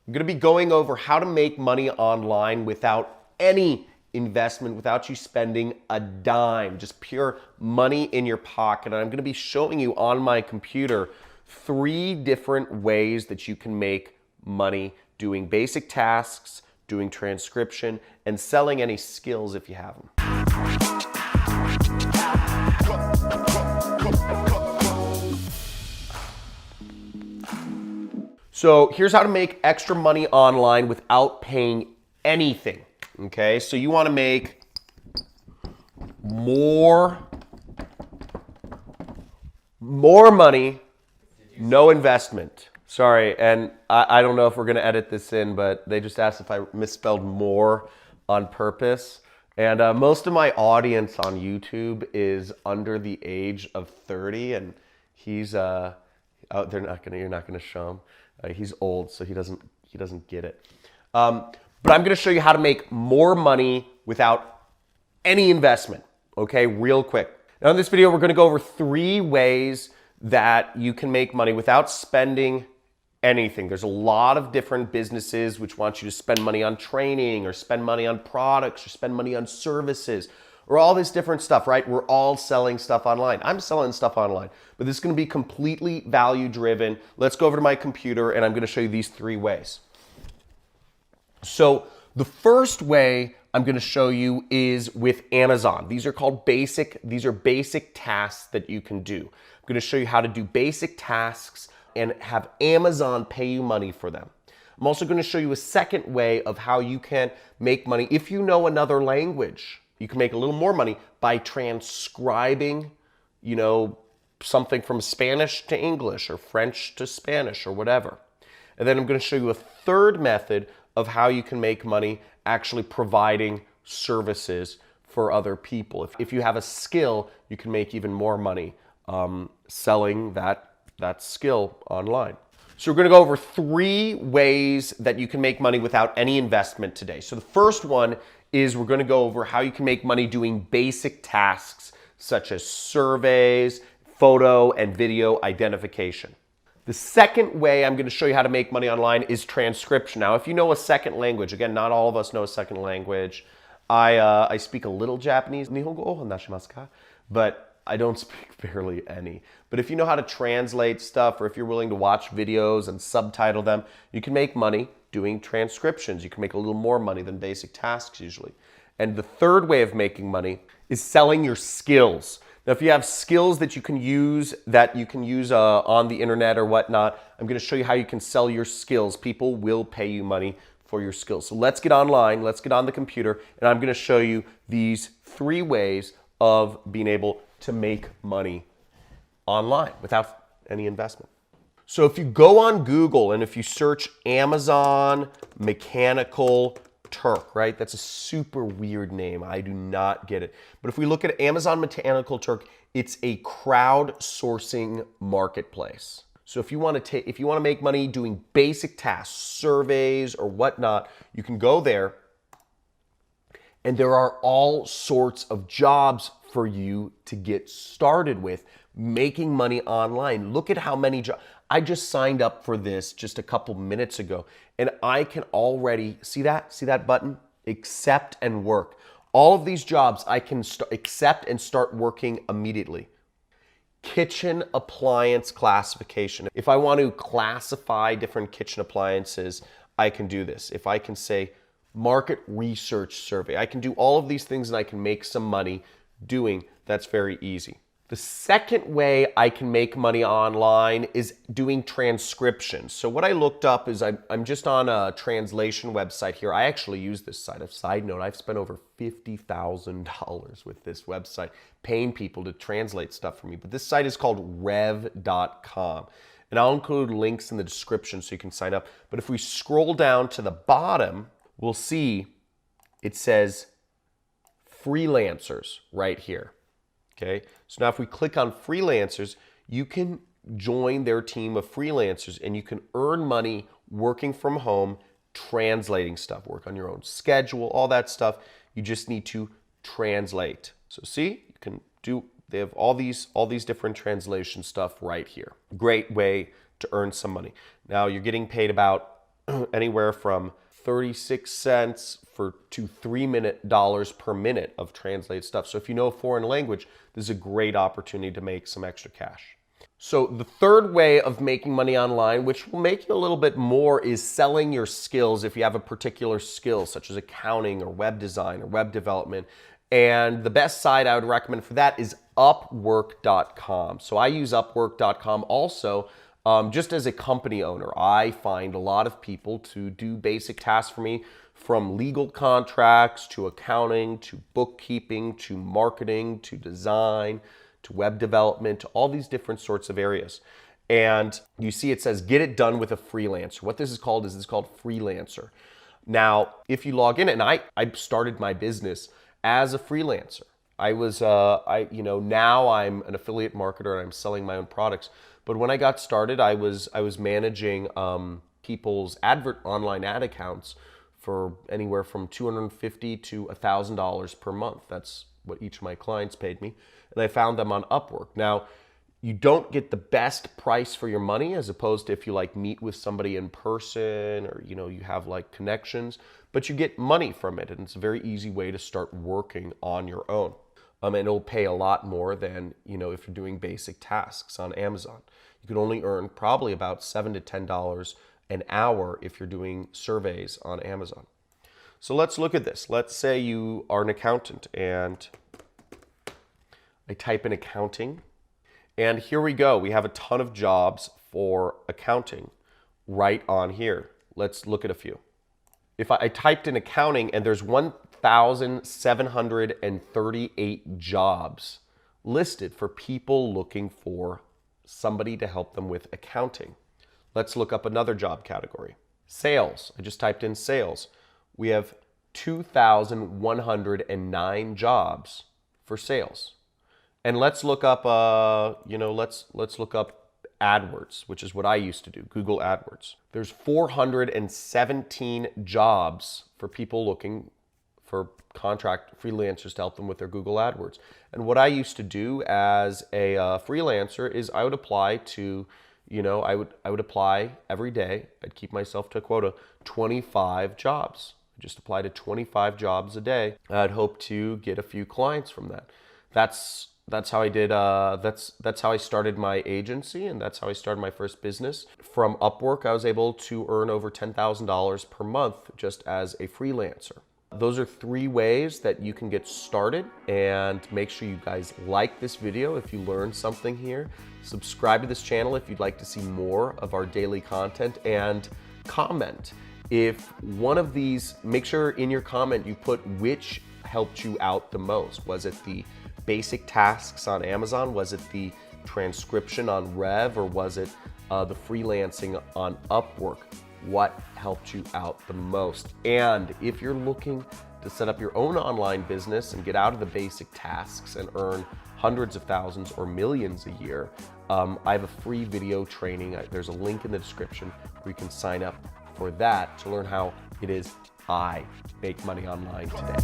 I'm going to be going over how to make money online without any investment, without you spending a dime, just pure money in your pocket. And I'm going to be showing you on my computer 3 different ways that you can make money doing basic tasks, doing transcription, and selling any skills if you have them. So here's how to make extra money online without paying anything. Okay, so you want to make more money, no investment. Sorry, and I don't know if we're going to edit this in, but they just asked if I misspelled more on purpose. And most of my audience on YouTube is under the age of 30, and he's you're not gonna show him. He's old, so he doesn't get it. But I'm going to show you how to make more money without any investment, okay, real quick. Now in this video, we're going to go over 3 ways that you can make money without spending anything. There's a lot of different businesses which want you to spend money on training or spend money on products or spend money on services or all this different stuff, right? We're all selling stuff online. I'm selling stuff online, but this is going to be completely value driven. Let's go over to my computer and I'm going to show you these 3 ways. So the first way I'm going to show you is with Amazon. These are basic tasks that you can do. I'm going to show you how to do basic tasks and have Amazon pay you money for them. I'm also going to show you a second way of how you can make money if you know another language. You can make a little more money by transcribing, something from Spanish to English or French to Spanish or whatever. And then I'm going to show you a third method of how you can make money actually providing services for other people. If you have a skill, you can make even more money selling that skill online. So we're going to go over 3 ways that you can make money without any investment today. So the first one is we're going to go over how you can make money doing basic tasks such as surveys, photo and video identification. The second way I'm going to show you how to make money online is transcription. Now, if you know a second language, again, not all of us know a second language. I speak a little Japanese, Nihongo nashimasu ka? But I don't speak barely any. But if you know how to translate stuff or if you're willing to watch videos and subtitle them, you can make money doing transcriptions. You can make a little more money than basic tasks usually. And the third way of making money is selling your skills. Now, if you have skills that you can use on the internet or whatnot, I'm going to show you how you can sell your skills. People will pay you money for your skills. So let's get online, let's get on the computer, and I'm going to show you these 3 ways of being able to make money online without any investment. So if you go on Google and if you search Amazon Mechanical Turk, right? That's a super weird name. I do not get it. But if we look at Amazon Mechanical Turk, it's a crowdsourcing marketplace. So if you want to make money doing basic tasks, surveys or whatnot, you can go there and there are all sorts of jobs for you to get started with making money online. Look at how many jobs. I just signed up for this just a couple minutes ago and I can already see that button, accept and work. All of these jobs I can accept and start working immediately. Kitchen appliance classification. If I want to classify different kitchen appliances, I can do this. If I can say market research survey, I can do all of these things and I can make some money doing. That's very easy. The second way I can make money online is doing transcription. So what I looked up is I'm just on a translation website here. I actually use this site. A side note, I've spent over $50,000 with this website paying people to translate stuff for me. But this site is called rev.com. And I'll include links in the description so you can sign up. But if we scroll down to the bottom, we'll see it says freelancers right here. Okay, so now if we click on freelancers, you can join their team of freelancers and you can earn money working from home, translating stuff, work on your own schedule, all that stuff. You just need to translate. So see, you can do, they have all these different translation stuff right here. Great way to earn some money. Now you're getting paid about anywhere from 36 cents to $3 per minute of translated stuff. So if you know a foreign language, this is a great opportunity to make some extra cash. So the third way of making money online, which will make you a little bit more, is selling your skills if you have a particular skill, such as accounting or web design or web development. And the best site I would recommend for that is Upwork.com. So I use Upwork.com also just as a company owner. I find a lot of people to do basic tasks for me, from legal contracts to accounting to bookkeeping to marketing to design to web development, to all these different sorts of areas. And you see it says, get it done with a freelancer. What this is called freelancer. Now, if you log in, and I started my business as a freelancer. Now I'm an affiliate marketer and I'm selling my own products. But when I got started, I was managing people's online ad accounts for anywhere from $250 to $1,000 per month. That's what each of my clients paid me. And I found them on Upwork. Now, you don't get the best price for your money as opposed to if you meet with somebody in person or you have connections, but you get money from it, and it's a very easy way to start working on your own. And it'll pay a lot more than if you're doing basic tasks on Amazon. You can only earn probably about $7 to $10 an hour if you're doing surveys on Amazon. So let's look at this. Let's say you are an accountant, and I type in accounting. And here we go. We have a ton of jobs for accounting right on here. Let's look at a few. If I typed in accounting, and there's 1,738 jobs listed for people looking for somebody to help them with accounting. Let's look up another job category. Sales. I just typed in sales. We have 2,109 jobs for sales. And let's look up, let's look up AdWords, which is what I used to do, Google AdWords. There's 417 jobs for people looking for contract freelancers to help them with their Google AdWords. And what I used to do as a freelancer is I would apply to, I would apply every day. I'd keep myself to a quota, 25 jobs. I just apply to 25 jobs a day. I'd hope to get a few clients from that. That's how I did. That's how I started my agency, and that's how I started my first business. From Upwork, I was able to earn over $10,000 per month just as a freelancer. Those are 3 ways that you can get started, and make sure you guys like this video if you learned something here. Subscribe to this channel if you'd like to see more of our daily content, and comment. If one of these, make sure in your comment you put which helped you out the most. Was it the basic tasks on Amazon? Was it the transcription on Rev? Or was it the freelancing on Upwork? What helped you out the most? And if you're looking to set up your own online business and get out of the basic tasks and earn hundreds of thousands or millions a year, I have a free video training. There's a link in the description where you can sign up for that to learn how it is I make money online today.